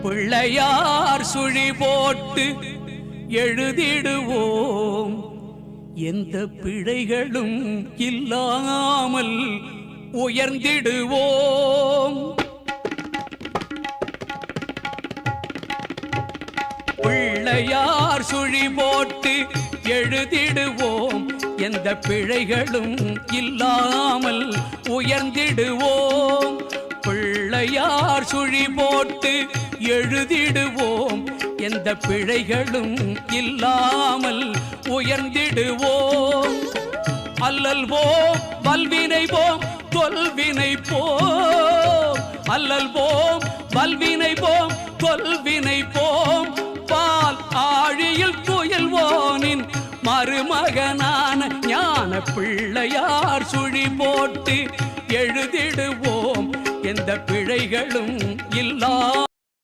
பிள்ளையார் சுழி போட்டு எழுதிடுவோம், எந்த பிழைகளும் இல்லாமல் உயர்ந்திடுவோம். பிள்ளையார் சுழி போட்டு எழுதிடுவோம், எந்த பிழைகளும் இல்லாமல் உயர்ந்திடுவோம். பிள்ளையார் சுழி போட்டு எழுதிடுவோம், எந்த பிழைகளும் இல்லாமல் உயர்ந்திடுவோம். அல்லல் போம் வல்வினை போம் தொல்வினை போம், அல்லல் போம் வல்வினை போம் தொல்வினை போம். பால் ஆழியில் துயில்வோனின் மருமகனான ஞான பிள்ளையார் சுழி போட்டு எழுதிடுவோம், எந்த பிழைகளும் இல்லா